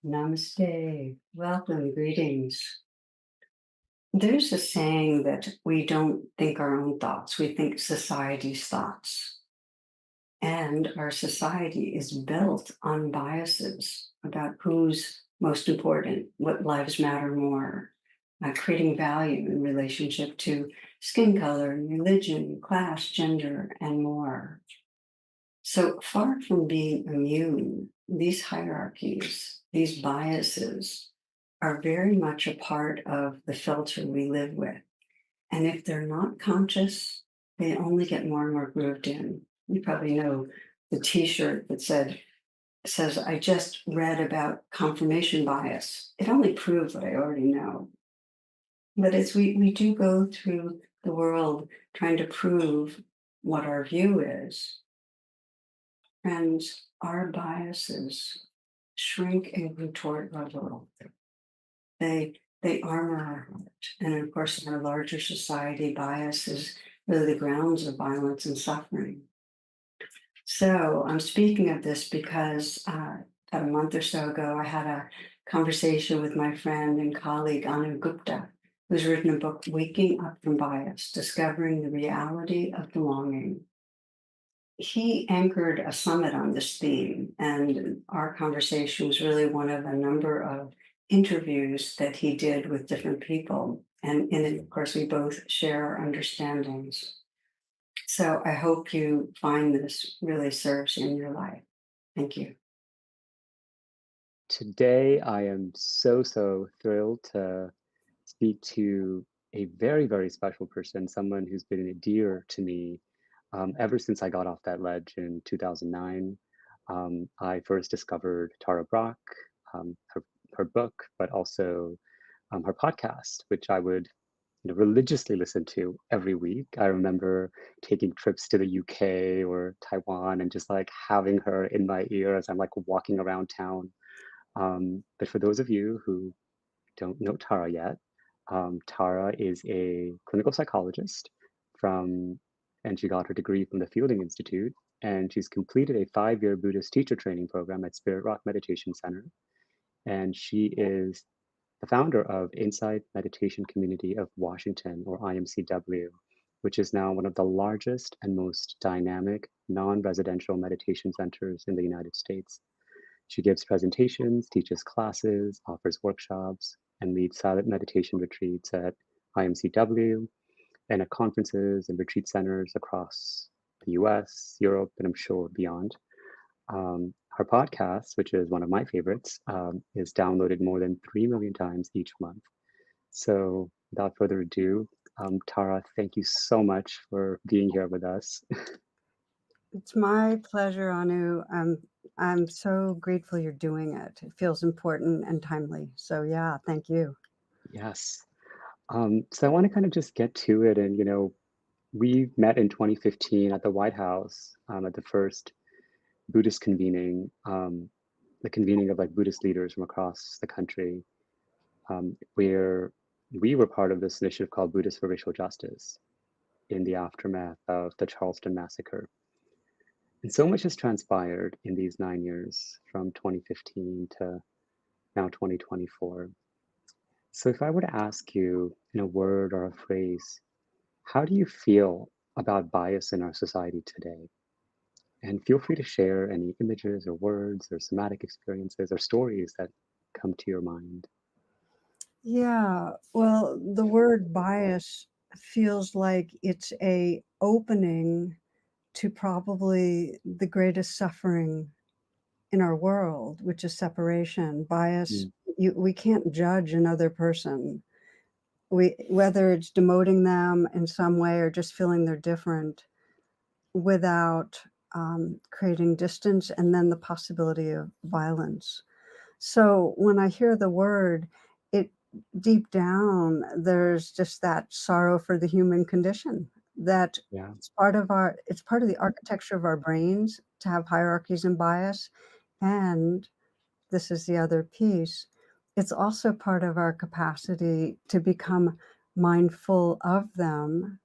Namaste. Welcome. Greetings. There's a saying that we don't think our own thoughts, we think society's thoughts. And our society is built on biases about who's most important, what lives matter more, creating value in relationship to skin color, religion, class, gender, and more. So far from being immune, these hierarchies, these biases, are very much a part of the filter we live with. And if they're not conscious, they only get more and more grooved in. You probably know the t-shirt that says, I just read about confirmation bias. It only proves what I already know. But as we do go through the world trying to prove what our view is, friends, our biases shrink and contort our world. They armor our heart. And of course, in our larger society, bias is really the grounds of violence and suffering. So I'm speaking of this because about a month or so ago, I had a conversation with my friend and colleague, Anurag Gupta, who's written a book, Waking Up from Bias, Discovering the Reality of Belonging. He anchored a summit on this theme, and our conversation was really one of a number of interviews that he did with different people. And in it, of course, we both share our understandings. So I hope you find this really serves in your life. Thank you. Today, I am so thrilled to speak to a very special person, someone who's been dear to me ever since I got off that ledge in 2009. I first discovered Tara Brach, her book, but also her podcast, which I would religiously listen to every week. I remember taking trips to the UK or Taiwan and just like having her in my ear as I'm like walking around town. But for those of you who don't know Tara yet, Tara is a clinical psychologist from, and she got her degree from the Fielding Institute, and she's completed a 5-year Buddhist teacher training program at Spirit Rock Meditation Center. And she is the founder of Insight Meditation Community of Washington, or IMCW, which is now one of the largest and most dynamic non-residential meditation centers in the United States. She gives presentations, teaches classes, offers workshops, and leads silent meditation retreats at IMCW and at conferences and retreat centers across the US, Europe, and I'm sure beyond. Her podcast, which is one of my favorites, is downloaded more than 3 million times each month. So without further ado, Tara, thank you so much for being here with us. It's my pleasure, Anu. I'm so grateful you're doing it. It feels important and timely. So yeah, thank you. Yes. So I want to kind of just get to it. And, we met in 2015 at the White House at the first Buddhist convening, the convening of like Buddhist leaders from across the country, where we were part of this initiative called Buddhists for Racial Justice in the aftermath of the Charleston massacre. And so much has transpired in these 9 years from 2015 to now 2024. So if I were to ask you in a word or a phrase, how do you feel about bias in our society today? And feel free to share any images or words or somatic experiences or stories that come to your mind. Yeah, well, the word bias feels like it's a opening to probably the greatest suffering in our world, which is separation. Bias, Mm, we can't judge another person. Whether it's demoting them in some way or just feeling they're different without creating distance and then the possibility of violence. So when I hear the word, it deep down, there's just that sorrow for the human condition that yeah. it's part of the architecture of our brains to have hierarchies and bias. And this is the other piece. It's also part of our capacity to become mindful of them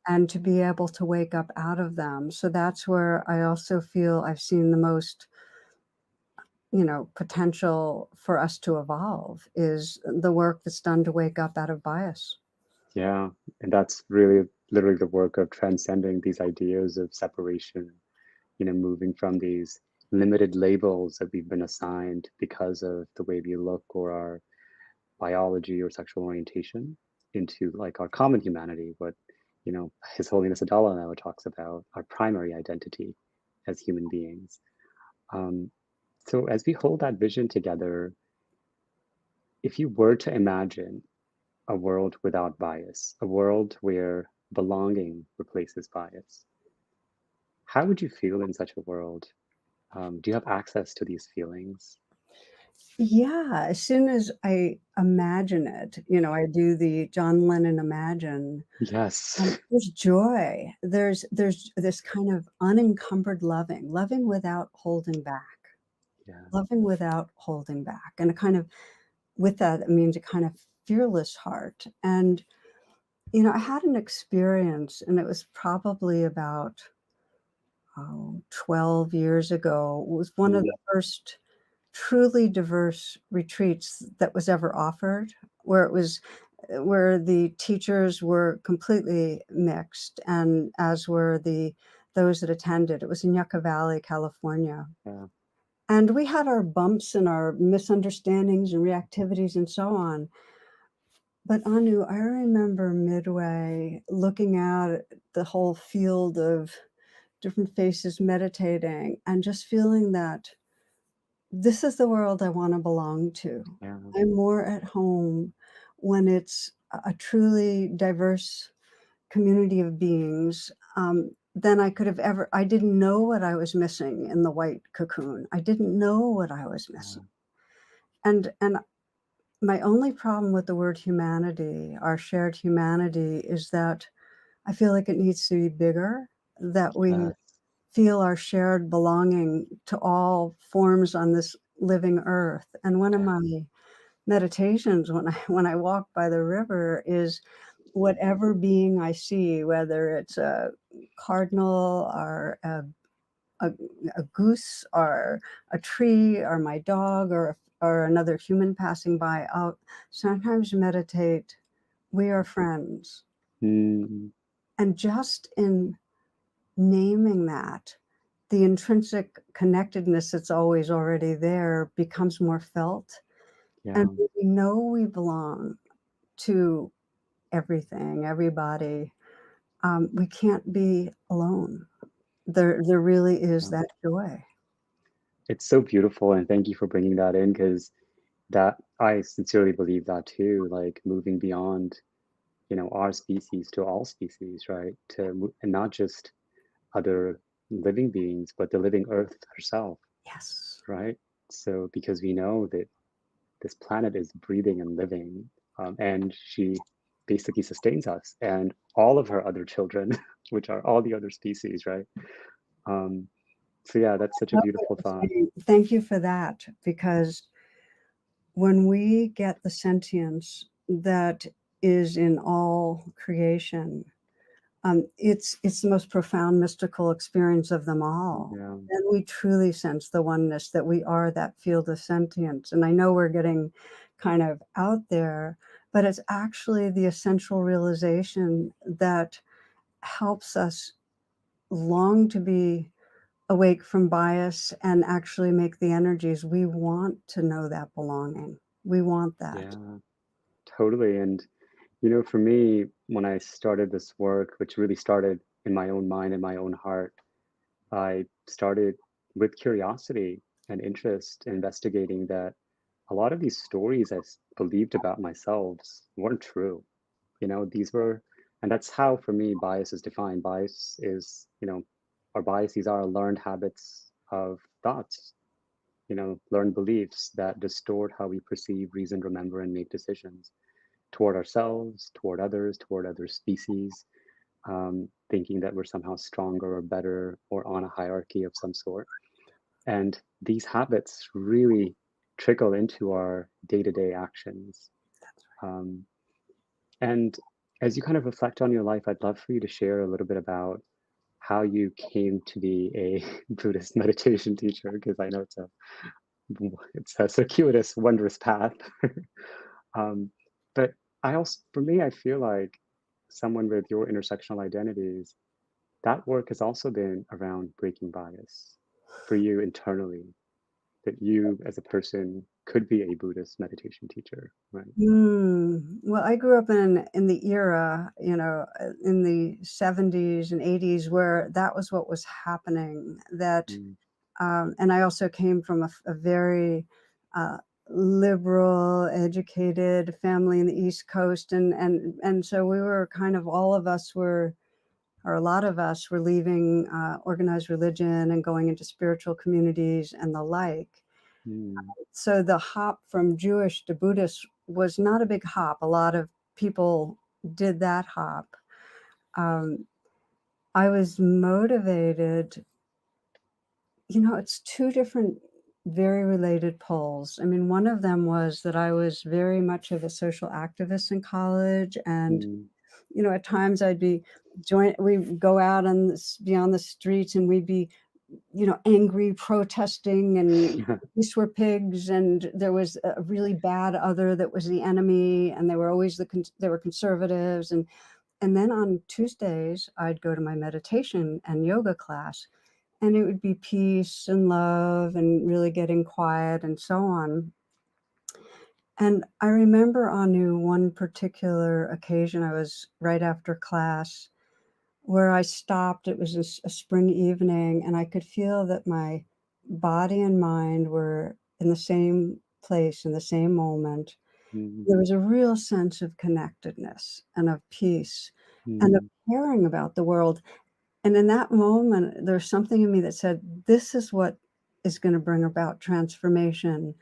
and to be able to wake up out of them. So that's where I also feel I've seen the most potential for us to evolve is the work that's done to wake up out of bias. Yeah, and that's really literally the work of transcending these ideas of separation, moving from these limited labels that we've been assigned because of the way we look or our biology or sexual orientation into like our common humanity, what, His Holiness the Dalai Lama talks about, our primary identity as human beings. Um, so as we hold that vision together, if you were to imagine a world without bias, a world where belonging replaces bias, how would you feel in such a world? Do you have access to these feelings? Yeah, as soon as I imagine it, I do the John Lennon Imagine, Yes. there's joy. There's this kind of unencumbered loving without holding back, Yeah. loving without holding back, and a kind of with that, it means a kind of fearless heart. And, I had an experience, and it was probably about, 12 years ago. It was one of Mm, the first truly diverse retreats that was ever offered, where it was where the teachers were completely mixed, and as were those that attended. It was in Yucca Valley, California. yeah. And we had our bumps and our misunderstandings and reactivities and so on. But Anu, I remember midway looking out at the whole field of different faces meditating and just feeling that this is the world I wanna belong to. Yeah. I'm more at home when it's a truly diverse community of beings, than I could have ever. I didn't know what I was missing in the white cocoon. I didn't know what I was missing. Yeah. And my only problem with the word humanity, our shared humanity, is that I feel like it needs to be bigger, that we Yes. feel our shared belonging to all forms on this living earth. And one of Yeah. my meditations when I walk by the river is whatever being I see, whether it's a cardinal or a, a goose or a tree or my dog or another human passing by, I'll sometimes meditate, we are friends. Mm, And just in naming that, the intrinsic connectedness that's always already there becomes more felt. And yeah. we know we belong to everything, everybody. We can't be alone. There really is Yeah. that joy. It's so beautiful, and thank you for bringing that in because that I sincerely believe that too. Like moving beyond, our species to all species, right? And not just other living beings, but the living Earth herself, Yes. right? So because we know that this planet is breathing and living, and she basically sustains us and all of her other children, which are all the other species, right? Um, so yeah, that's such a Love what beautiful you're thought. saying. Thank you for that, because when we get the sentience that is in all creation, it's the most profound mystical experience of them all. Yeah, And we truly sense the oneness that we are that field of sentience. And I know we're getting kind of out there, but it's actually the essential realization that helps us long to be awake from bias and actually make the energies. We want to know that belonging. We want that. yeah, totally. And for me, when I started this work, which really started in my own mind and my own heart, I started with curiosity and interest, investigating that a lot of these stories believed about myself weren't true. These were, and that's how for me bias is defined. Bias is, our biases are learned habits of thoughts, learned beliefs that distort how we perceive, reason, remember, and make decisions toward ourselves, toward other species, thinking that we're somehow stronger or better or on a hierarchy of some sort. And these habits really trickle into our day to day actions. Um, and as you kind of reflect on your life, I'd love for you to share a little bit about how you came to be a Buddhist meditation teacher, because I know it's a it's a circuitous, wondrous path. um, but I also, for me, I feel like someone with your intersectional identities, that work has also been around breaking bias for you internally, that you as a person could be a Buddhist meditation teacher, right? Well, I grew up in the era, in the 70s and 80s where that was what was happening. Mm, And I also came from a very uh, liberal, educated family in the East Coast, and so we were kind of all of us were, or a lot of us were leaving organized religion and going into spiritual communities and the like. mm, So the hop from Jewish to Buddhist was not a big hop. A lot of people did that hop. Um, I was motivated, it's two different, very related poles. I mean, one of them was that I was very much of a social activist in college, and mm. at times we'd go out be on the streets, and we'd be angry, protesting, and Yeah. police were pigs, and there was a really bad other that was the enemy, and they were always they were conservatives, and then on Tuesdays I'd go to my meditation and yoga class, and it would be peace and love and really getting quiet and so on. And I remember on one particular occasion, I was right after class where I stopped. It was a spring evening, and I could feel that my body and mind were in the same place in the same moment. Mm, There was a real sense of connectedness and of peace and of mm, caring about the world. And in that moment, there's something in me that said, this is what is going to bring about transformation,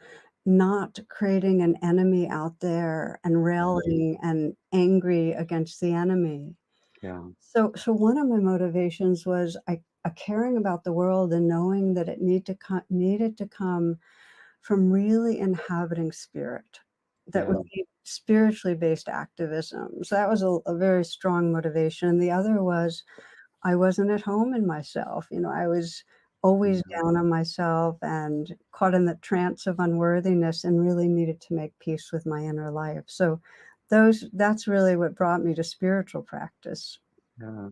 not creating an enemy out there and yeah, railing and angry against the enemy. yeah, So one of my motivations was a caring about the world and knowing that it needed to come from really inhabiting spirit, that would yeah, be spiritually based activism. So that was a very strong motivation. The other was I wasn't at home in myself. I was always yeah, down on myself and caught in the trance of unworthiness and really needed to make peace with my inner life. So that's really what brought me to spiritual practice. yeah.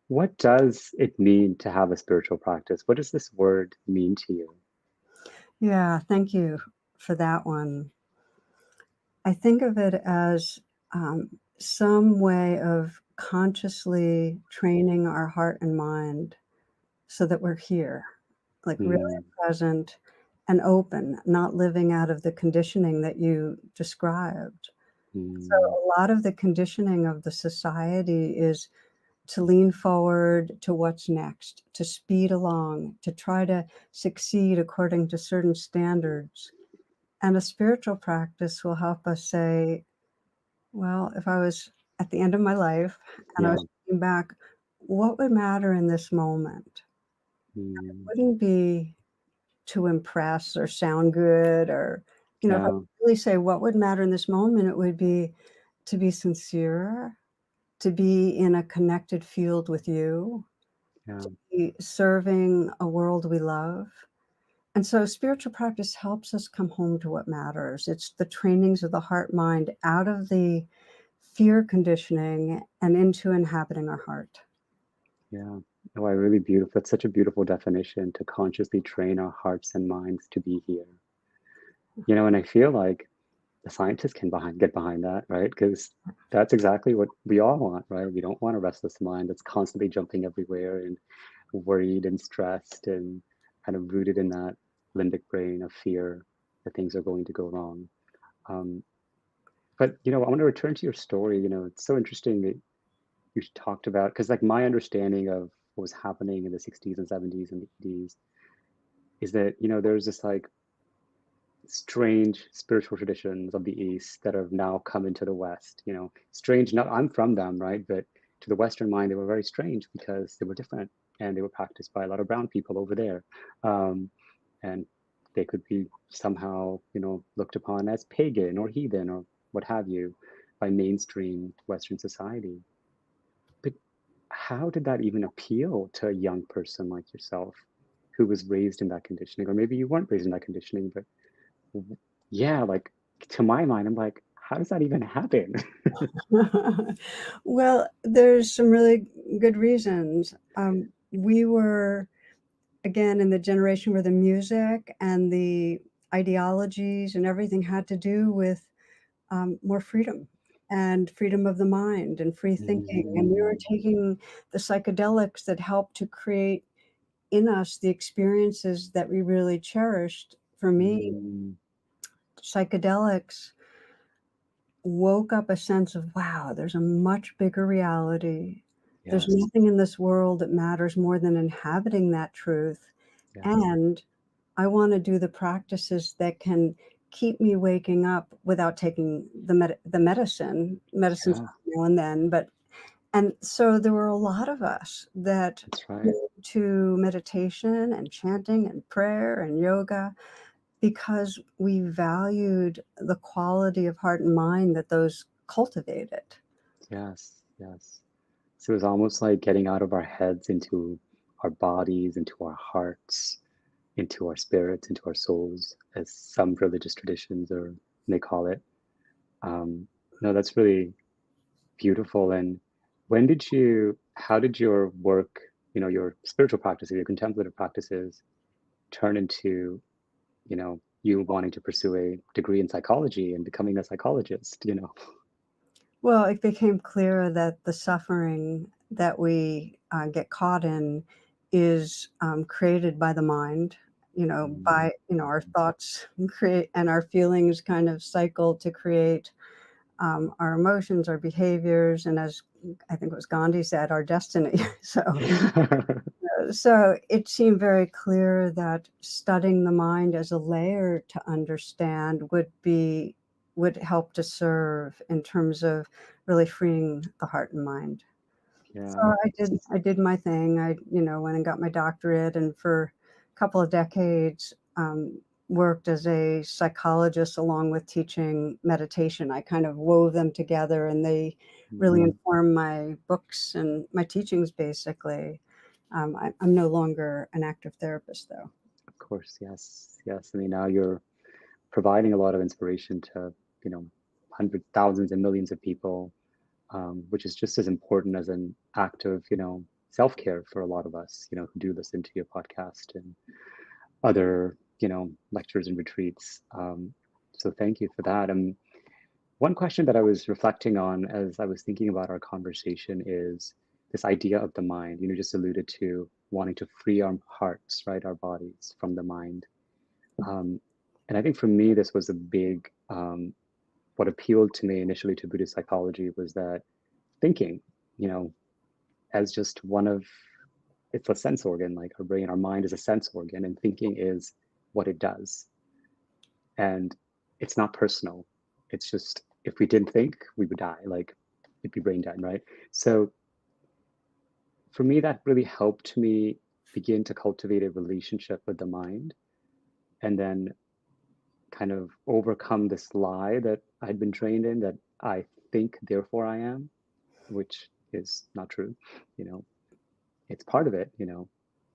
What does it mean to have a spiritual practice? What does this word mean to you? Yeah, thank you for that one. I think of it as some way of consciously training our heart and mind so that we're here, like really Mm, present and open, not living out of the conditioning that you described. So mm, a lot of the conditioning of the society is to lean forward to what's next, to speed along, to try to succeed according to certain standards. And a spiritual practice will help us say, well, if I was at the end of my life and I yeah, was looking back, what would matter in this moment? mm, Wouldn't be to impress or sound good, or, if I yeah, really say what would matter in this moment, it would be to be sincere, to be in a connected field with you, yeah, be serving a world we love. And so spiritual practice helps us come home to what matters. It's the trainings of the heart mind out of the fear conditioning and into inhabiting our heart. yeah. Oh, I really beautiful. That's such a beautiful definition to consciously train our hearts and minds to be here. And I feel like the scientists can get behind that, right? Because that's exactly what we all want, right? We don't want a restless mind that's constantly jumping everywhere and worried and stressed and kind of rooted in that limbic brain of fear that things are going to go wrong. Um, but I want to return to your story. It's so interesting that you talked about because, like, my understanding of what was happening in the '60s and '70s and the '80s is that there's this like strange spiritual traditions of the East that have now come into the West. Strange, not I'm from them, right? But to the Western mind, they were very strange because they were different and they were practiced by a lot of brown people over there. And they could be somehow, looked upon as pagan or heathen or what have you by mainstream Western society. But how did that even appeal to a young person like yourself? who was raised in that conditioning, or maybe you weren't raised in that conditioning, but yeah, like to my mind, I'm like, how does that even happen? Well, there's some really good reasons. We were, again, in the generation where the music and the ideologies and everything had to do with more freedom and freedom of the mind and free thinking. And we were Mm, taking the psychedelics that helped to create in us the experiences that we really cherished. For me, mm, psychedelics woke up a sense of, wow, there's a much bigger reality. There's yes, nothing in this world that matters more than inhabiting that truth. yes, And I want to do the practices that can keep me waking up without taking the medicine. Medicine's yeah, now and then, but and so there were a lot of us that that's right. moved to meditation and chanting and prayer and yoga because we valued the quality of heart and mind that those cultivated. Yes, yes. So it was almost like getting out of our heads into our bodies, into our hearts, into our spirits, into our souls, as some religious traditions or may call it. Um, no, that's really beautiful. And how did your work, your spiritual practices, your contemplative practices turn into, you wanting to pursue a degree in psychology and becoming a psychologist? Well, it became clear that the suffering that we get caught in is created by the mind, Mm, by, our thoughts create and our feelings kind of cycle to create our emotions, our behaviors, and as I think it was Gandhi said, our destiny. So it seemed very clear that studying the mind as a layer to understand would help to serve in terms of really freeing the heart and mind. So yeah. I did my thing. I, went and got my doctorate, and for a couple of decades, worked as a psychologist along with teaching meditation. I kind of wove them together, and they really Mhm. inform my books and my teachings, basically. I'm no longer an active therapist, though. Of course, yes, yes. I mean, now you're providing a lot of inspiration to, you know, hundreds, thousands, and millions of people, which is just as important as an act of, self-care for a lot of us, who do listen to your podcast and other, lectures and retreats. So thank you for that. One question that I was reflecting on as I was thinking about our conversation is this idea of the mind. You just alluded to wanting to free our hearts, right, our bodies from the mind. Um, and I think for me, this was a big, what appealed to me initially to Buddhist psychology was that thinking, you know, as just one of, it's a sense organ, like our brain, our mind is a sense organ, and thinking is what it does. And it's not personal. It's just, if we didn't think, we would die, like it'd be brain dead, right? So for me, that really helped me begin to cultivate a relationship with the mind and then kind of overcome this lie that I'd been trained in that I think, therefore I am, which is not true. You know, it's part of it,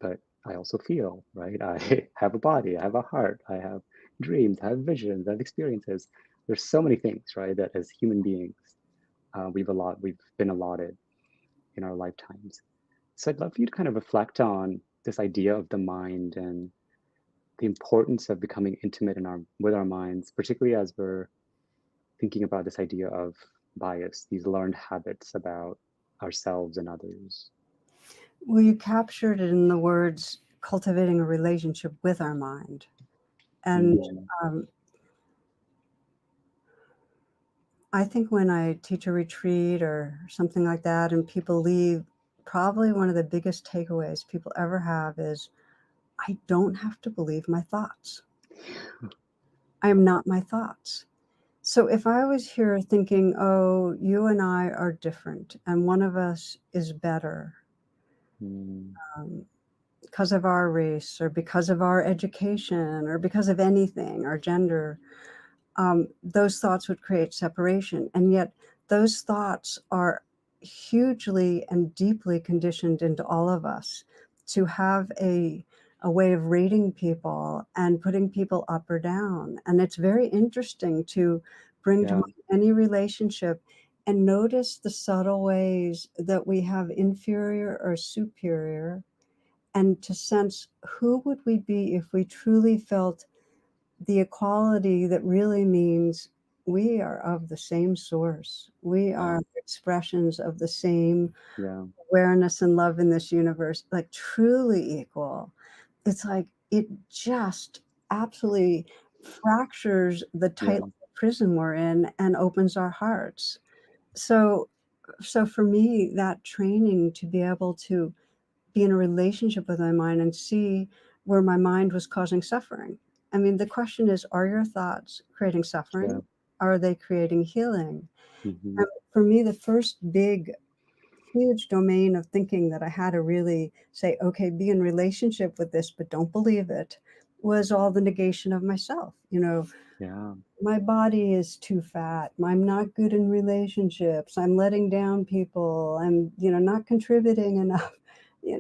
but I also feel, right? I have a body, I have a heart, I have dreams, I have visions, I have experiences. There's so many things, right? That as human beings, we've been allotted in our lifetimes. So I'd love for you to kind of reflect on this idea of the mind and the importance of becoming intimate with our minds, particularly as we're thinking about this idea of bias, these learned habits about ourselves and others. Well, you captured it in the words cultivating a relationship with our mind. And Mm, um, I think when I teach a retreat or something like that, and people leave, probably one of the biggest takeaways people ever have is I don't have to believe my thoughts. I am not my thoughts. So if I was here thinking, oh, you and I are different, and one of us is better mm, um, because of our race or because of our education or because of anything, our gender, those thoughts would create separation. And yet, those thoughts are hugely and deeply conditioned into all of us to have a a way of rating people and putting people up or down. And it's very interesting to bring to Yeah, mind any relationship and notice the subtle ways that we have inferior or superior, and to sense who would we be if we truly felt the equality that really means we are of the same source. We yeah, are expressions of the same yeah, awareness and love in this universe, like truly equal. It's like it just absolutely fractures the tight yeah, prison we're in and opens our hearts. So so for me, that training to be able to be in a relationship with my mind and see where my mind was causing suffering. I mean, the question is, are your thoughts creating yeah. suffering? Are they creating healing? Hmm. And for me, the first big, huge domain of thinking that I had to really say, okay, be in relationship with this, but don't believe it, was all the negation of myself. You know, Yeah, my body is too fat. I'm not good in relationships. I'm letting down people. I'm, not contributing enough.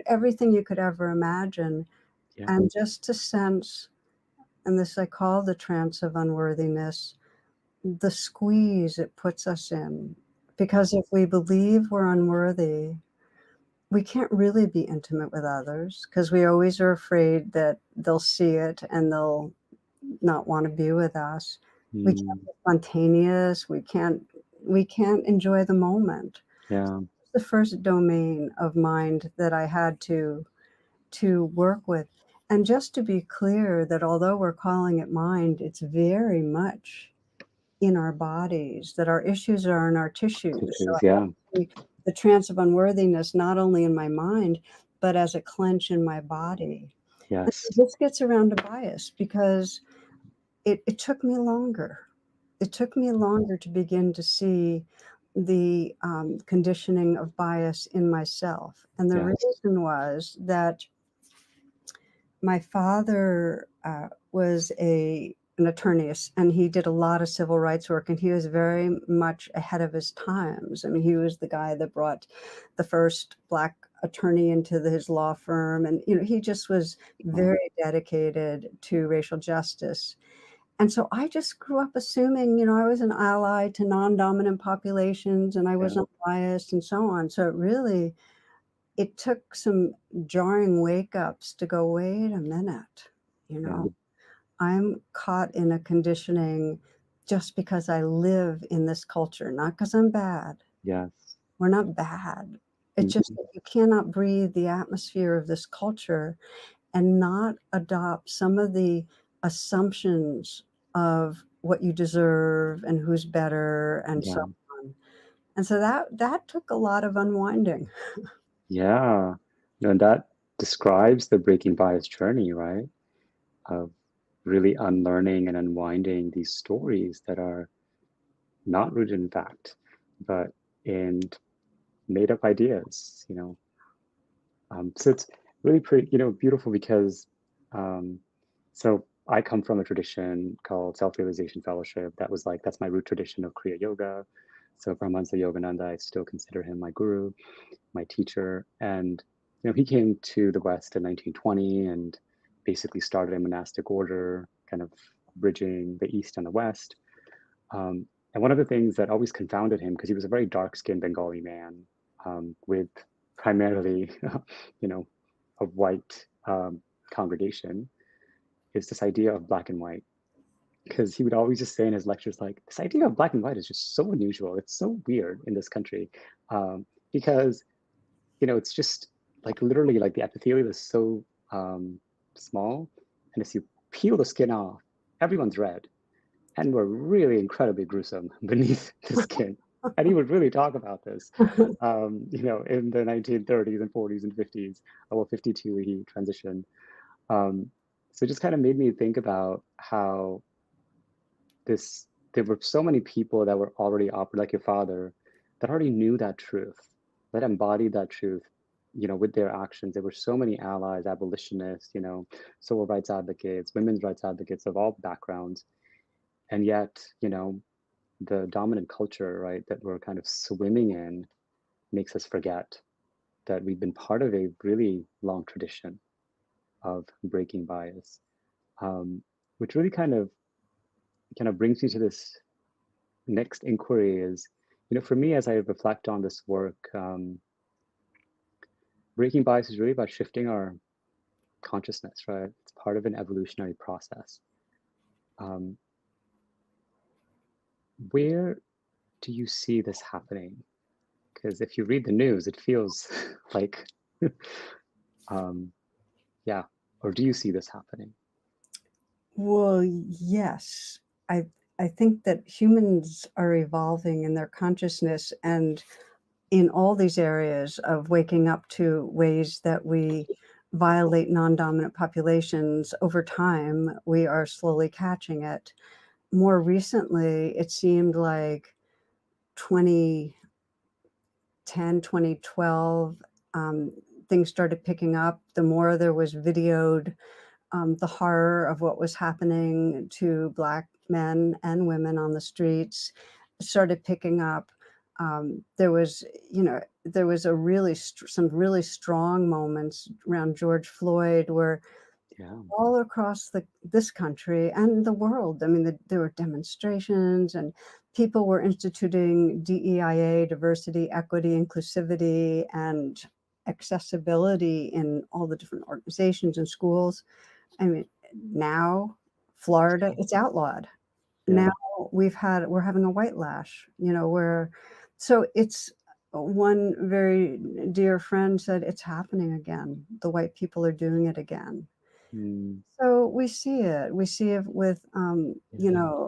Everything you could ever imagine. yeah, And just to sense, and this I call the trance of unworthiness, the squeeze it puts us in. yeah, Because if we believe we're unworthy, we can't really be intimate with others because we always are afraid that they'll see it and they'll not want to be with us. We can't mm, be spontaneous. We can't enjoy the moment. yeah, The first domain of mind that I had to work with. And just to be clear that although we're calling it mind, it's very much in our bodies, that our issues are in our tissues. So tissues. I Yeah, see the trance of unworthiness not only in my mind, but as a clench in my body. And yes, this gets around to bias because it took me longer. It took me longer to begin to see the conditioning of bias in myself. And the yes, reason was that my father was an attorney, and he did a lot of civil rights work, and he was very much ahead of his times. I mean, he was the guy that brought the first black attorney into his law firm, and he just was wow, very dedicated to racial justice. And so I just grew up assuming, I was an ally to non-dominant populations, and I was yeah, unbiased and so on. So it took some jarring wake ups to go, wait a minute, you yeah, know, I'm caught in a conditioning just because I live in this culture, not because I'm bad. yes, We're not bad. It's just mhm, that you cannot breathe the atmosphere of this culture and not adopt some of the assumptions of what you deserve and who's better and so yeah, on. And so that took a lot of unwinding. yeah. No, and that describes the breaking bias journey, right? Of really unlearning and unwinding these stories that are not rooted in fact, but in made up ideas, so it's really pretty, beautiful because, um, so I come from a tradition called Self-Realization Fellowship. That's my root tradition of Kriya Yoga. So Paramahansa Yogananda, I still consider him my guru, my teacher. And, he came to the West in 1920 and basically started a monastic order, kind of bridging the East and the West. And one of the things that always confounded him, because he was a very dark-skinned Bengali man, with primarily, you know, a white congregation, is this idea of black and white. Because he would always just say in his lectures, like, this idea of black and white is just so unusual. It's so weird in this country, because it's just like literally like the epithelium is so small, and as you peel the skin off, everyone's red and were really incredibly gruesome beneath the skin. And he would really talk about this, in the 1930s and 40s and 50s. Well, 52, he transitioned. Um, so it just kind of made me think about how there were so many people that were already like your father, that already knew that truth, that embodied that truth, with their actions. There were so many allies, abolitionists, civil rights advocates, women's rights advocates of all backgrounds. And yet, the dominant culture, right, that we're kind of swimming in makes us forget that we've been part of a really long tradition. of breaking bias, um, which really kind of brings me to this next inquiry is, for me, as I reflect on this work, breaking bias is really about shifting our consciousness, right? It's part of an evolutionary process. Um, where do you see this happening? Because if you read the news, it feels like, um, yeah, or do you see this happening? Well, yes. I I think that humans are evolving in their consciousness and in all these areas of waking up to ways that we violate non-dominant populations over time, we are slowly catching it. More recently, it seemed like 2010, 2012, things started picking up. The more there was videoed the horror of what was happening to Black men and women on the streets started picking up. There was, there was a some really strong moments around George Floyd where Yeah, all across this country and the world. I mean, there were demonstrations and people were instituting DEIA, diversity, equity, inclusivity, and accessibility in all the different organizations and schools. I mean, now Florida, it's outlawed. yeah. Now we're having a white lash, where so it's one very dear friend said it's happening again. The white people are doing it again. Mm, So we see it. We see it with, yeah,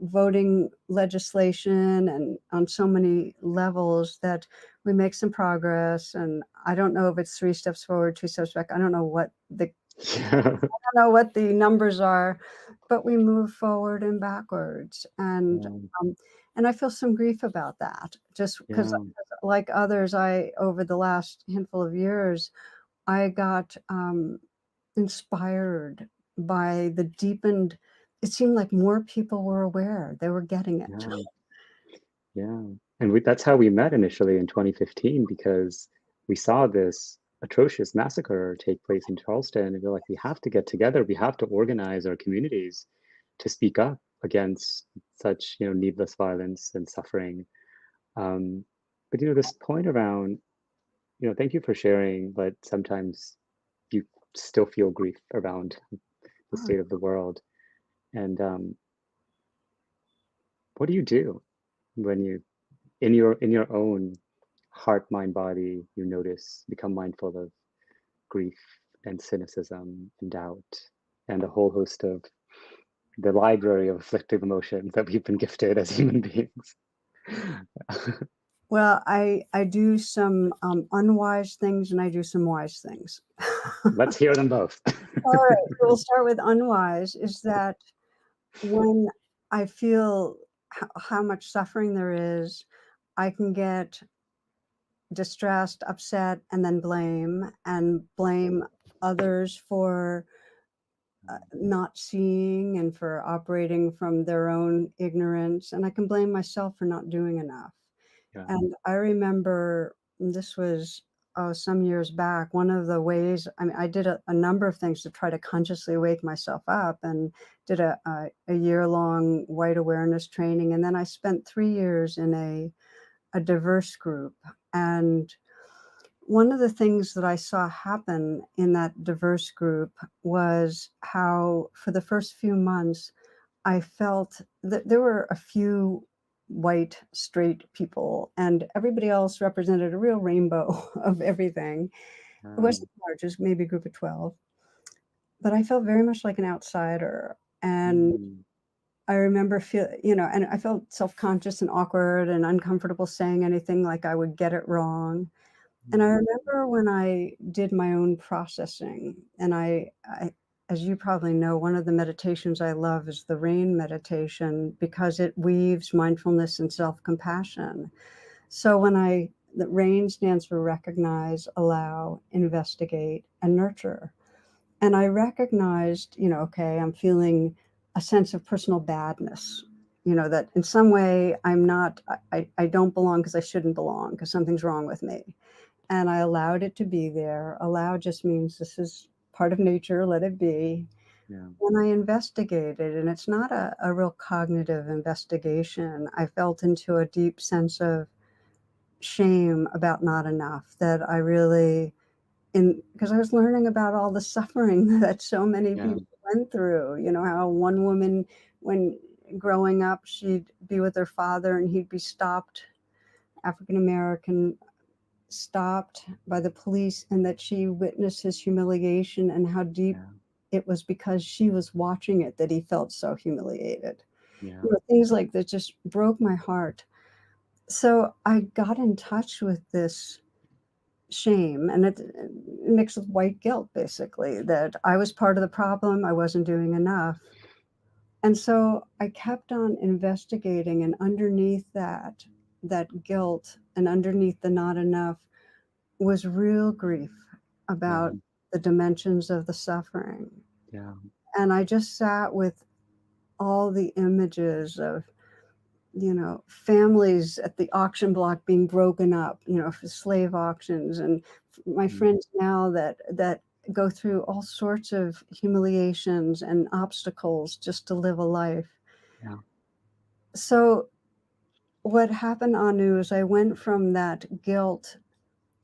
voting legislation and on so many levels that we make some progress. And I don't know if it's 3 steps forward, 2 steps back. I don't know what yeah, the numbers are, but we move forward and backwards. yeah, And I feel some grief about that, just because, yeah, like others, over the last handful of years, I got inspired by the deepened. It seemed like more people were aware; they were getting it. yeah. Yeah. And that's how we met initially in 2015 because we saw this atrocious massacre take place in Charleston. And we're like, we have to get together. We have to organize our communities to speak up against such, needless violence and suffering. Um, but, this point around, thank you for sharing, but sometimes you still feel grief around the Oh, state of the world. And what do you do when you in your own heart, mind, body, you notice, become mindful of grief and cynicism and doubt and a whole host of the library of afflictive emotions that we've been gifted as human beings. well, I do some unwise things and I do some wise things. Let's hear them both. All right, so we'll start with unwise. Is that when I feel how much suffering there is, I can get distressed, upset, and then blame others for not seeing and for operating from their own ignorance. And I can blame myself for not doing enough. Yeah, And I remember this was some years back. One of the ways, I mean, I did a number of things to try to consciously wake myself up and did a year-long white awareness training. And then I spent 3 years in a diverse group. And one of the things that I saw happen in that diverse group was how, for the first few months, I felt that there were a few white, straight people, and everybody else represented a real rainbow of everything. It yeah, wasn't large, it was maybe a group of 12, but I felt very much like an outsider. And mm, I remember and I felt self-conscious and awkward and uncomfortable saying anything like I would get it wrong. And I mm, remember when I did my own processing, and as you probably know, one of the meditations I love is the RAIN meditation because it weaves mindfulness and self-compassion. So the RAIN stands for recognize, allow, investigate, and nurture. And I recognized, okay, I'm feeling a sense of personal badness, that in some way I'm not, I don't belong because I shouldn't belong because something's wrong with me. And I allowed it to be there. Allow just means this is part of nature, let it be. Yeah. When I investigated, and it's not a real cognitive investigation, I felt into a deep sense of shame about not enough, that I really, in because I was learning about all the suffering that so many Yeah. people went through. You know, how one woman, when growing up, she'd be with her father and he'd be stopped, African American, stopped by the police, and that she witnessed his humiliation, and how deep Yeah. it was because she was watching it that he felt so humiliated. Yeah. You know, things like that just broke my heart. So I got in touch with this shame, and it mixed with white guilt, basically, that I was part of the problem, I wasn't doing enough. And so I kept on investigating, and underneath that guilt and underneath the not enough was real grief Yeah. about the dimensions of the suffering. Yeah. And I just sat with all the images of, you know, families at the auction block being broken up, you know, for slave auctions, and my Mm. friends now that go through all sorts of humiliations and obstacles just to live a life. Yeah. So what happened, Anu, is I went from that guilt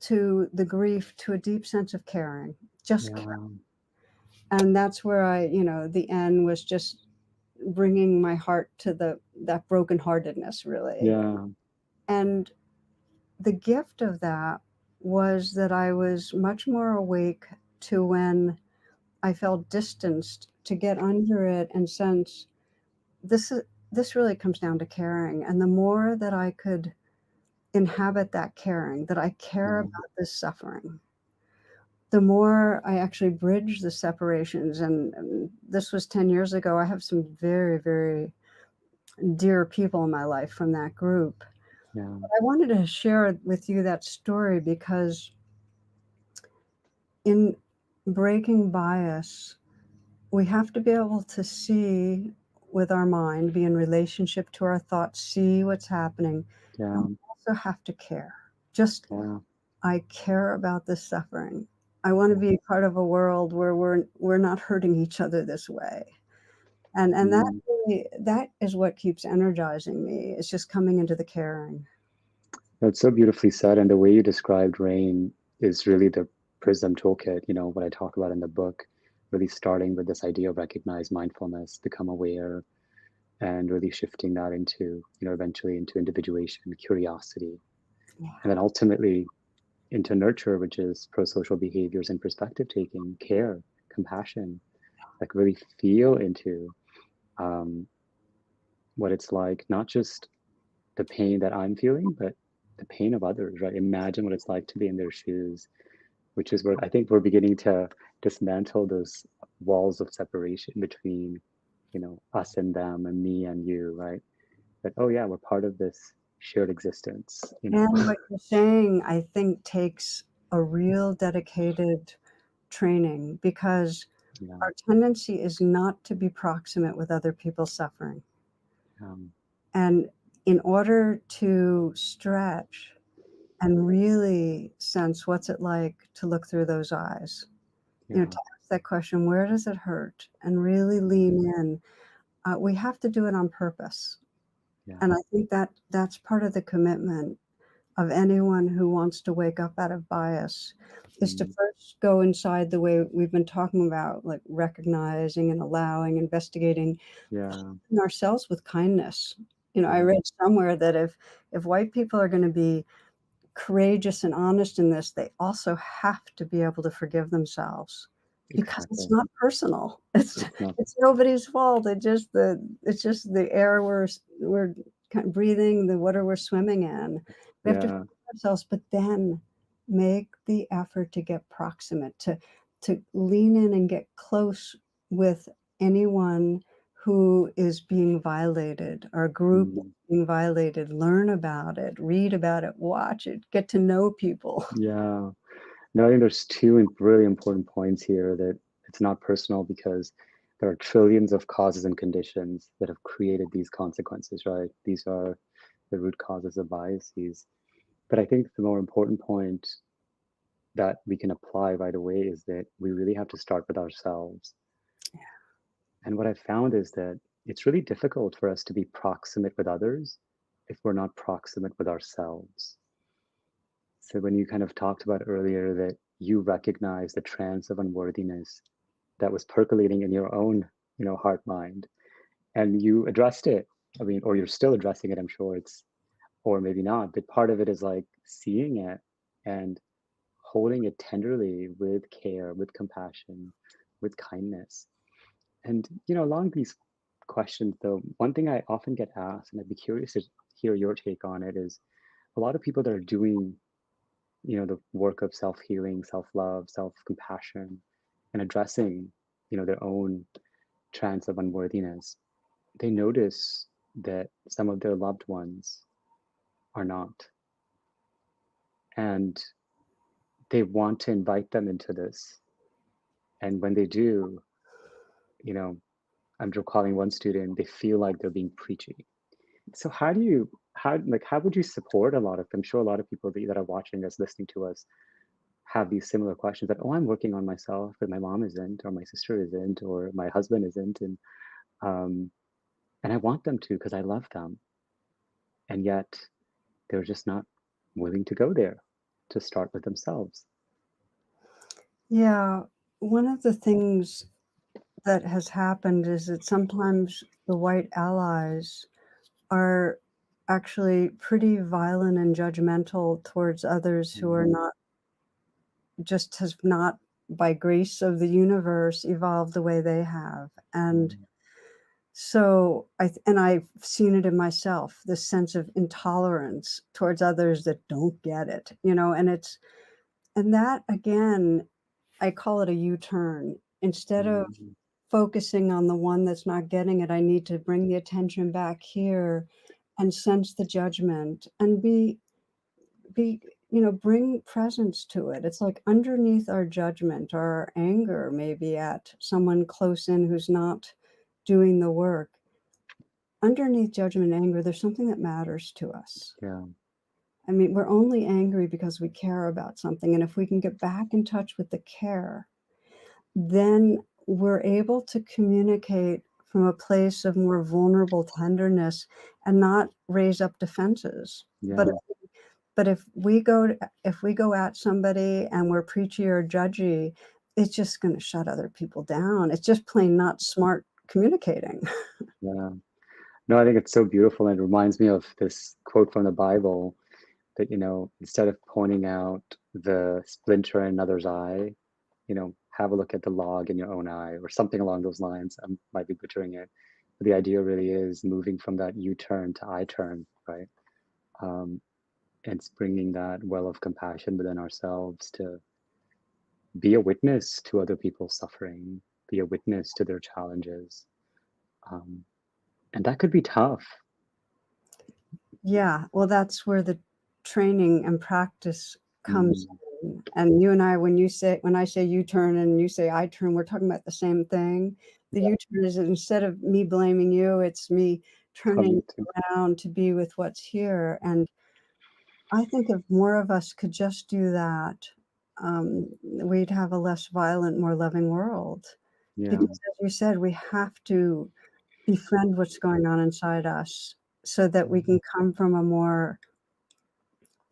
to the grief to a deep sense of caring, just care. Yeah. And that's where I, you know, the end was just bringing my heart to that brokenheartedness, really. Yeah. And the gift of that was that I was much more awake to when I felt distanced, to get under it and sense this is this really comes down to caring. And the more that I could inhabit that caring, that I care Yeah. about this suffering, the more I actually bridge the separations. And this was 10 years ago. I have some very, very dear people in my life from that group. Yeah. I wanted to share with you that story because in breaking bias, we have to be able to see with our mind, be in relationship to our thoughts, see what's happening. And Yeah. we also have to care. Just, Yeah. I care about this suffering. I want to Yeah. be part of a world where we're not hurting each other this way. And that Mm. really, that is what keeps energizing me. It's just coming into the caring. That's so beautifully said. And the way you described rain is really the prism toolkit, what I talk about in the book, really starting with this idea of recognize mindfulness, become aware, and really shifting that into, eventually into individuation, curiosity, Yeah. and then ultimately into nurture, which is pro-social behaviors and perspective taking, care, compassion, like really feel into um, what it's like, not just the pain that I'm feeling, but the pain of others, right? Imagine what it's like to be in their shoes, which is where I think we're beginning to dismantle those walls of separation between, us and them and me and you, right? That, oh yeah, we're part of this shared existence. And what you're saying, I think, takes a real dedicated training, because Yeah. our tendency is not to be proximate with other people's suffering. Um, And in order to stretch and really sense what's it like to look through those eyes, you know, yeah. to ask that question, where does it hurt? And really lean in. We have to do it on purpose. Yeah. And I think that that's part of the commitment of anyone who wants to wake up out of bias, is to Mm, first go inside the way we've been talking about, like recognizing and allowing, investigating yeah. ourselves with kindness. You know, I Yeah. read somewhere that if white people are going to be courageous and honest in this, they also have to be able to forgive themselves, because it's Exactly. not personal. It's It's not. it's nobody's fault. It's just the air we're kind of breathing, the water we're swimming in. We have to Yeah. forgive ourselves, but then make the effort to get proximate, to lean in and get close with anyone who is being violated, or a group Mm, being violated. Learn about it, read about it, watch it, get to know people. yeah. No, I think there's two really important points here, that it's not personal because there are trillions of causes and conditions that have created these consequences, right? These are the root causes of biases. But I think the more important point that we can apply right away is that we really have to start with ourselves. And what I found is that it's really difficult for us to be proximate with others if we're not proximate with ourselves. So when you kind of talked about earlier that you recognize the trance of unworthiness that was percolating in your own, heart mind, and you addressed it. I mean, or you're still addressing it, I'm sure it's, or maybe not, but part of it is like seeing it and holding it tenderly with care, with compassion, with kindness. And, along these questions, though, one thing I often get asked, and I'd be curious to hear your take on it, is a lot of people that are doing, the work of self-healing, self-love, self-compassion, and addressing, their own trance of unworthiness, they notice that some of their loved ones are not. And they want to invite them into this. And when they do, you know, I'm recalling one student, they feel like they're being preachy. So how would you support a lot of, I'm sure a lot of people that are watching us, listening to us, have these similar questions that, oh, I'm working on myself, but my mom isn't, or my sister isn't, or my husband isn't. Um, and I want them to because I love them. And yet they're just not willing to go there to start with themselves. Yeah, one of the things that has happened is that sometimes the white allies are actually pretty violent and judgmental towards others who are Mm, not just has not by grace of the universe evolved the way they have. And mm, so I've seen it in myself, this sense of intolerance towards others that don't get it, and that again, I call it a U-turn. Instead of mm, focusing on the one that's not getting it, I need to bring the attention back here and sense the judgment and be bring presence to it. It's like underneath our judgment or our anger maybe at someone close in who's not doing the work, underneath judgment and anger, there's something that matters to us. yeah, I mean, we're only angry because we care about something, and if we can get back in touch with the care, then we're able to communicate from a place of more vulnerable tenderness and not raise up defenses. But yeah, if we go at somebody and we're preachy or judgy, it's just gonna shut other people down. It's just plain not smart communicating. yeah. No, I think it's so beautiful. And it reminds me of this quote from the Bible that, instead of pointing out the splinter in another's eye, have a look at the log in your own eye or something along those lines. I might be butchering it. But the idea really is moving from that U turn to I turn, right? Um, and it's bringing that well of compassion within ourselves to be a witness to other people's suffering, be a witness to their challenges. Um, and that could be tough. Yeah, well, that's where the training and practice comes Mm, in, and you and I, when I say U-turn and you say I turn, we're talking about the same thing. The U-turn is instead of me blaming you, it's me turning coming to, around to be with what's here, and I think if more of us could just do that, we'd have a less violent, more loving world. yeah, Because as you said, we have to befriend what's going on inside us so that we can come from a more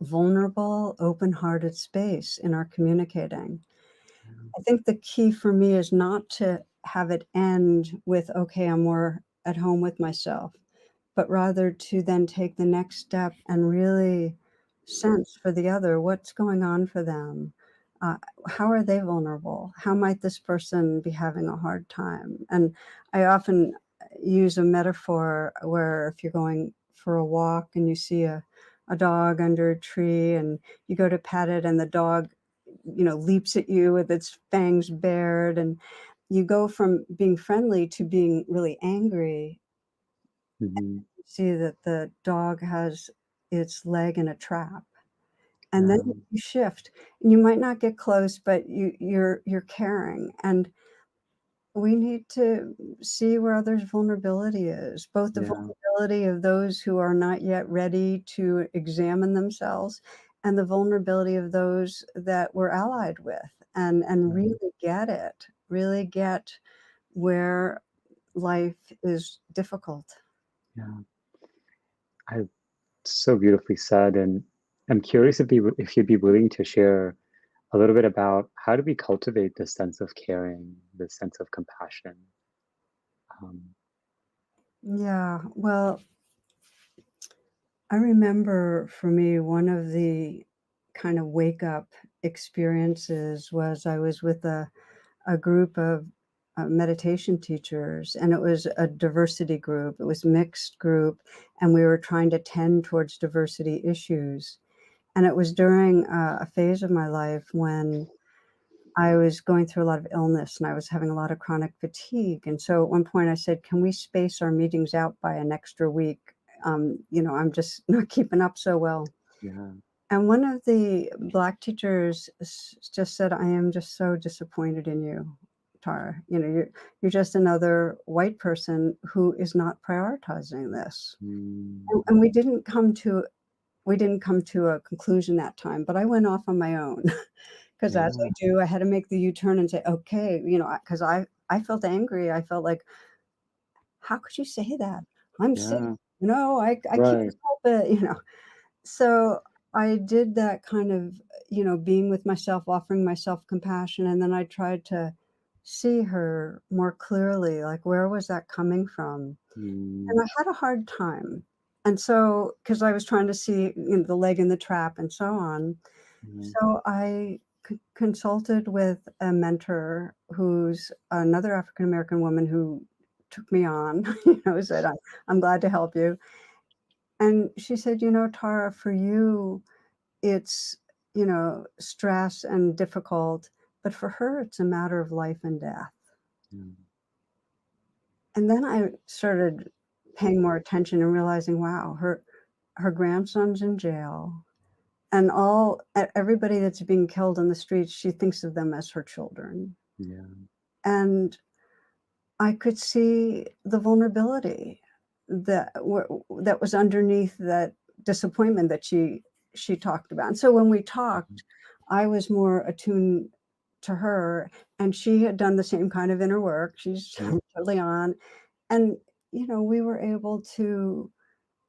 vulnerable, open-hearted space in our communicating. I think the key for me is not to have it end with, "Okay, I'm more at home with myself," but rather to then take the next step and really sense for the other what's going on for them. Uh, how are they vulnerable? How might this person be having a hard time? And I often use a metaphor where if you're going for a walk and you see a dog under a tree and you go to pet it and the dog, leaps at you with its fangs bared and you go from being friendly to being really angry, hmm, see that the dog has its leg in a trap, and then yeah, you shift, and you might not get close, but you're caring, and we need to see where others' vulnerability is, both the yeah, vulnerability of those who are not yet ready to examine themselves, and the vulnerability of those that we're allied with, and Yeah. really get it, really get where life is difficult. Yeah. I so beautifully said, and I'm curious if you'd be willing to share a little bit about how do we cultivate this sense of caring, this sense of compassion. Um, Yeah, well, I remember for me, one of the kind of wake up experiences was I was with a group of meditation teachers, and it was a diversity group. It was mixed group, and we were trying to tend towards diversity issues. And it was during a phase of my life when I was going through a lot of illness and I was having a lot of chronic fatigue. And so at one point I said, "Can we space our meetings out by an extra week? I'm just not keeping up so well." yeah, And one of the Black teachers just said, "I am just so disappointed in you, Tara. You're just another white person who is not prioritizing this." mm, And we didn't come to a conclusion that time, but I went off on my own. 'Cause as I yeah, do, I had to make the U-turn and say, "Okay," 'cause I felt angry. I felt like, "How could you say that? I'm sick, yeah, I can't right, help it," you know? So, I did that kind of, being with myself, offering myself compassion, and then I tried to see her more clearly, like, where was that coming from? mm, And I had a hard time. And so, because I was trying to see, the leg in the trap and so on. yeah, So I consulted with a mentor who's another African American woman who took me on, said, I'm glad to help you. And she said, Tara, for you, it's, stress and difficult, but for her, it's a matter of life and death. yeah, And then I started paying more attention and realizing, wow, her grandson's in jail. And everybody that's being killed on the streets, she thinks of them as her children. yeah, And I could see the vulnerability that was underneath that disappointment that she talked about. And so when we mhm, talked, I was more attuned to her, and she had done the same kind of inner work. She's yeah, totally on. And, we were able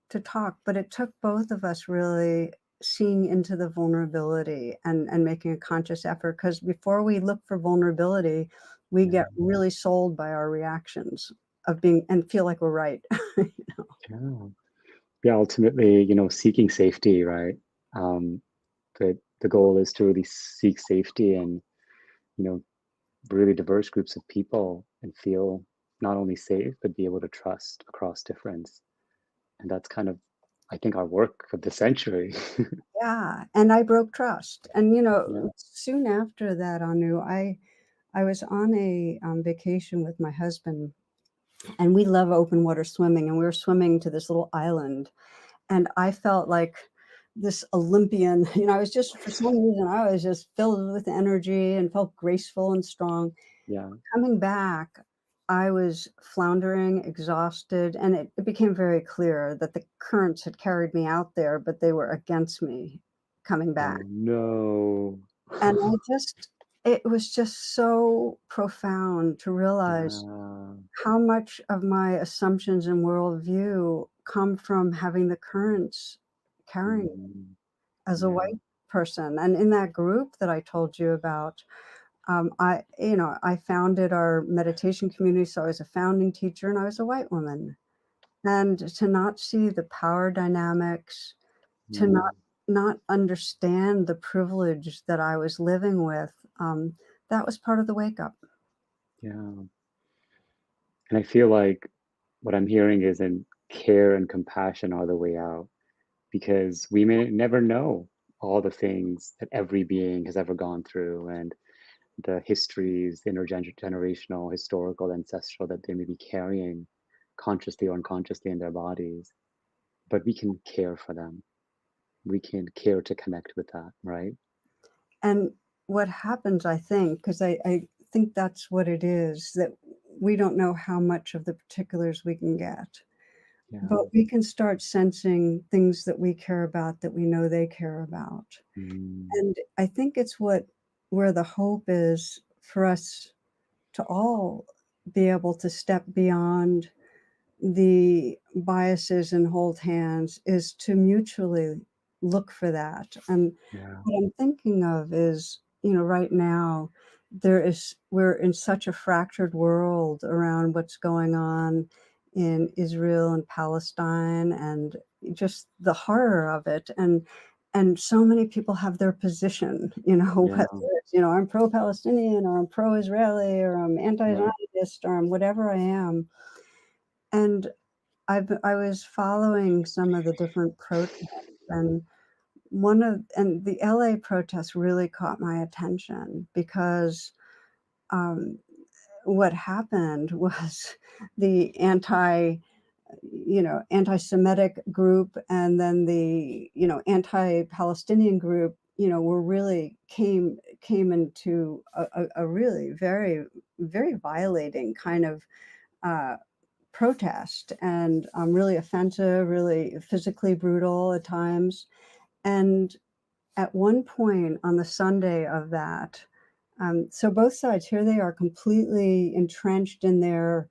to talk, but it took both of us really seeing into the vulnerability and making a conscious effort. Because before we look for vulnerability, we yeah, get really sold by our reactions of being and feel like we're right. yeah. Yeah, ultimately, seeking safety, right? Um, the goal is to really seek safety and, you know, really diverse groups of people and feel not only safe, but be able to trust across difference. And that's kind of, I think, our work of the century. Yeah, and I broke trust. And, Yeah, soon after that, Anu, I was on a, vacation with my husband, and we love open water swimming, and we were swimming to this little island. And I felt like this Olympian, I was just for some reason, I was just filled with energy and felt graceful and strong. yeah, Coming back, I was floundering, exhausted, and it became very clear that the currents had carried me out there, but they were against me coming back. oh no. And it was just so profound to realize Yeah, how much of my assumptions and worldview come from having the currents carrying mm, as a yeah, white person. And in that group that I told you about, I founded our meditation community. So I was a founding teacher and I was a white woman. And to not see the power dynamics, to mm, not understand the privilege that I was living with, that was part of the wake up. yeah. And I feel like what I'm hearing is in care and compassion are the way out because we may never know all the things that every being has ever gone through and the histories, intergenerational, historical, ancestral that they may be carrying consciously or unconsciously in their bodies. But we can care for them. We can care to connect with that, right? And what happens, I think, because I think that's what it is, that we don't know how much of the particulars we can get. Yeah. but we can start sensing things that we care about that we know they care about. Mm, And I think it's where the hope is for us to all be able to step beyond the biases and hold hands is to mutually look for that. And yeah. what I'm thinking of is, right now we're in such a fractured world around what's going on in Israel and Palestine and just the horror of it. And so many people have their position, Yeah. whether it's, I'm pro-Palestinian or I'm pro-Israeli or I'm Right. anti-Zionist or I'm whatever I am. And I was following some of the different protests, and the LA protests really caught my attention because, um, what happened was the anti-Semitic group and then the, anti-Palestinian group, were really came into a really very, very violating kind of, uh protest and really offensive, really physically brutal at times. And at one point on the Sunday of that, so both sides here they are completely entrenched in their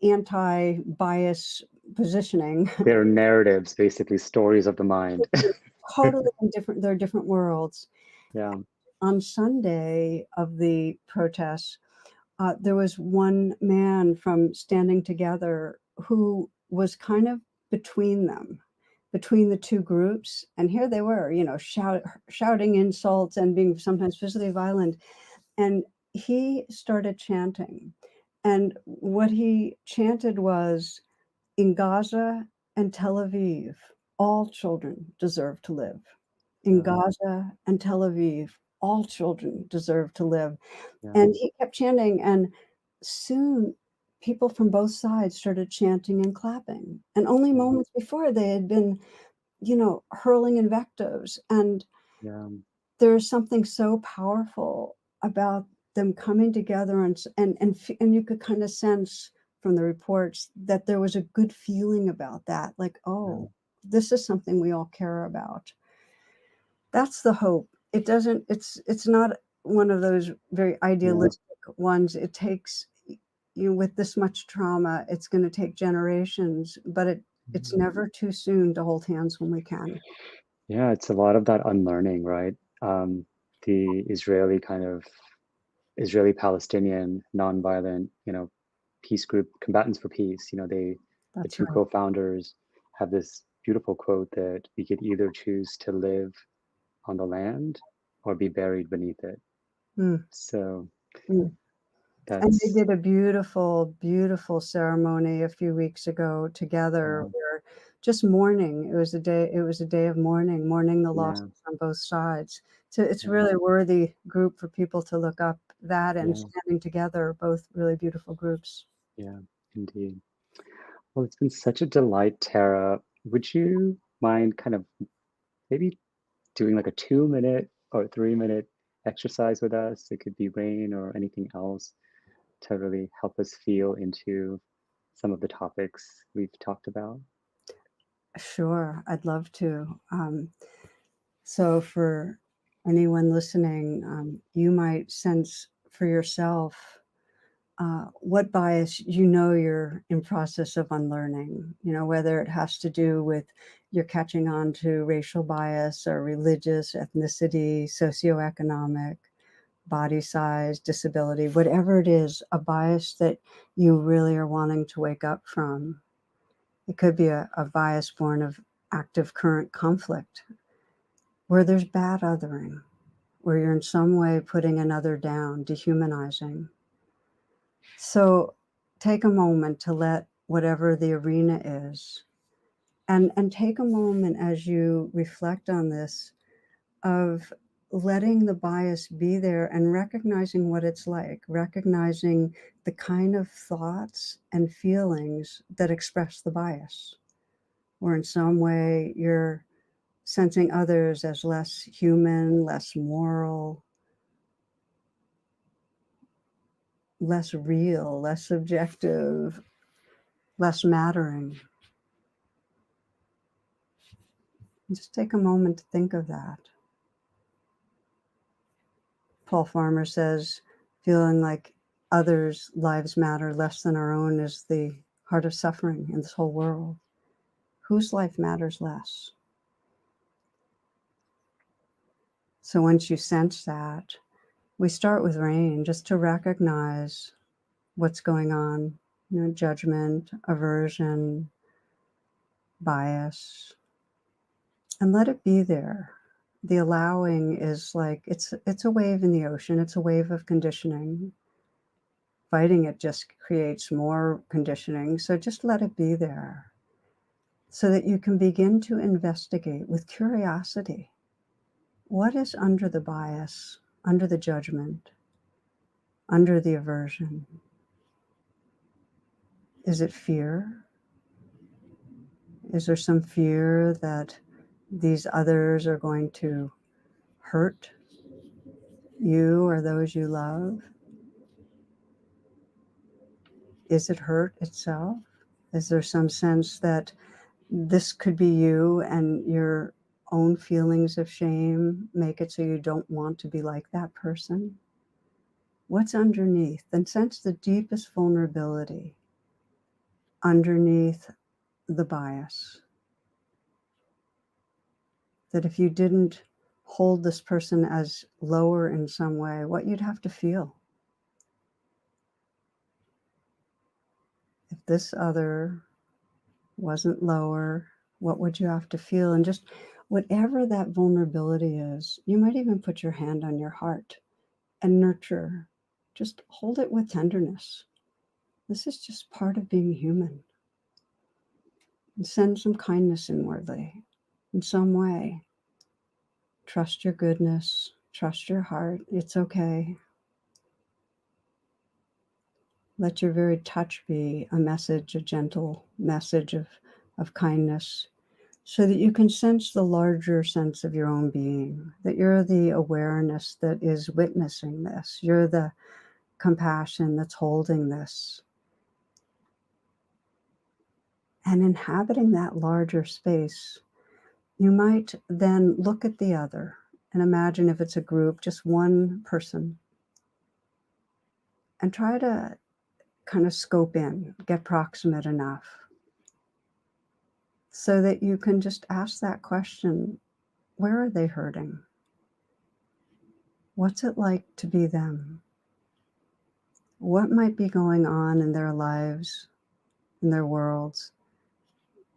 anti-bias positioning. Their narratives, basically stories of the mind. Totally in different, they're different worlds. Yeah. On Sunday of the protests, there was one man from Standing Together who was kind of between them, between the two groups. And here they were, shouting insults and being sometimes physically violent. And he started chanting. And what he chanted was, in Gaza and Tel Aviv, all children deserve to live. In Yeah. Gaza and Tel Aviv, all children deserve to live. Yeah. And he kept chanting, and soon people from both sides started chanting and clapping. And only Yeah. moments before they had been, hurling invectives. And Yeah. there's something so powerful about them coming together and you could kind of sense from the reports that there was a good feeling about that. Like, Yeah. oh, this is something we all care about. That's the hope. It doesn't it's not one of those very Yeah. idealistic ones. It takes with this much trauma, it's gonna take generations, but it's Mhm. never too soon to hold hands when we can. Yeah, it's a lot of that unlearning, right? The Israeli-Palestinian nonviolent, peace group, Combatants for Peace, the That's two right. co-founders have this beautiful quote that we could either choose to live on the land or be buried beneath it. Mm, So mm. And they that's, did a beautiful, beautiful ceremony a few weeks ago together yeah, where just mourning. It was a day of mourning the yeah, losses on both sides. So it's yeah, really a worthy group for people to look up that and yeah, Standing Together, both really beautiful groups. yeah, indeed. Well, it's been such a delight, Tara. Would you mind kind of maybe doing like a 2 minute or 3 minute exercise with us? It could be rain or anything else to really help us feel into some of the topics we've talked about. Sure, I'd love to. So for anyone listening, you might sense for yourself what bias you're in process of unlearning, whether it has to do with you're catching on to racial bias or religious, ethnicity, socioeconomic, body size, disability, whatever it is, a bias that you really are wanting to wake up from. It could be a bias born of active current conflict where there's bad othering, where you're in some way putting another down, dehumanizing. So take a moment to let whatever the arena is, and take a moment as you reflect on this of letting the bias be there and recognizing what it's like, recognizing the kind of thoughts and feelings that express the bias, or in some way you're sensing others as less human, less moral, less real, less subjective, less mattering. Just take a moment to think of that. Paul Farmer says, feeling like others' lives matter less than our own is the heart of suffering in this whole world. Whose life matters less? So once you sense that, we start with rain just to recognize what's going on, judgment, aversion, bias, and let it be there. The allowing is like it's a wave in the ocean. It's a wave of conditioning. Fighting it just creates more conditioning. So just let it be there so that you can begin to investigate with curiosity. What is under the bias, under the judgment, under the aversion? Is it fear? Is there some fear that these others are going to hurt you or those you love? Is it hurt itself? Is there some sense that this could be you and your own feelings of shame make it so you don't want to be like that person? What's underneath? Then sense the deepest vulnerability underneath the bias. That if you didn't hold this person as lower in some way, what you'd have to feel. If this other wasn't lower, what would you have to feel? And just whatever that vulnerability is, you might even put your hand on your heart and nurture. Just hold it with tenderness. This is just part of being human. And send some kindness inwardly in some way. Trust your goodness, trust your heart. It's okay. Let your very touch be a message, a gentle message of kindness, so that you can sense the larger sense of your own being, that you're the awareness that is witnessing this. You're the compassion that's holding this. And inhabiting that larger space, you might then look at the other and imagine if it's a group, just one person, and try to kind of scope in, get proximate enough so that you can just ask that question, where are they hurting? What's it like to be them? What might be going on in their lives, in their worlds,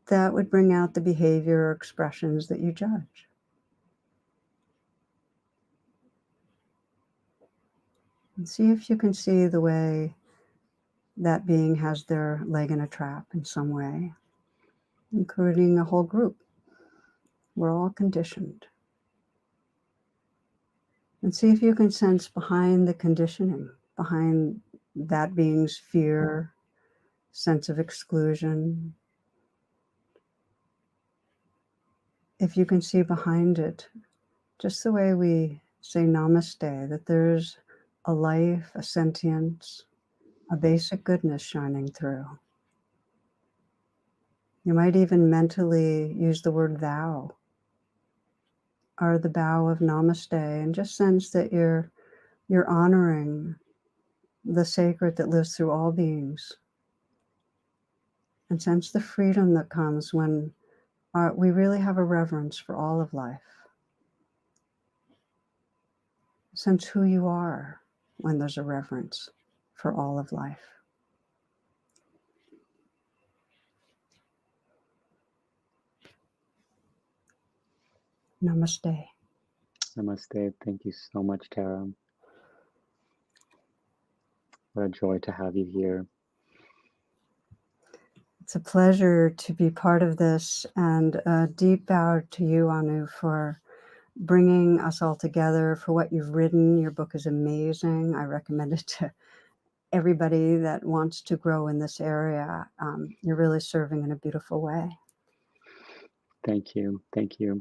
that would bring out the behavior or expressions that you judge? And see if you can see the way that being has their leg in a trap in some way, including a whole group. We're all conditioned. And see if you can sense behind the conditioning, behind that being's fear, sense of exclusion, if you can see behind it, just the way we say namaste, that there's a life, a sentience, a basic goodness shining through. You might even mentally use the word thou or the bow of namaste and just sense that you're honoring the sacred that lives through all beings, and sense the freedom that comes when we really have a reverence for all of life. Sense who you are when there's a reverence for all of life. Namaste. Namaste. Thank you so much, Tara. What a joy to have you here. It's a pleasure to be part of this, and a deep bow to you, Anu, for bringing us all together, for what you've written. Your book is amazing. I recommend it to everybody that wants to grow in this area. You're really serving in a beautiful way. Thank you. Thank you.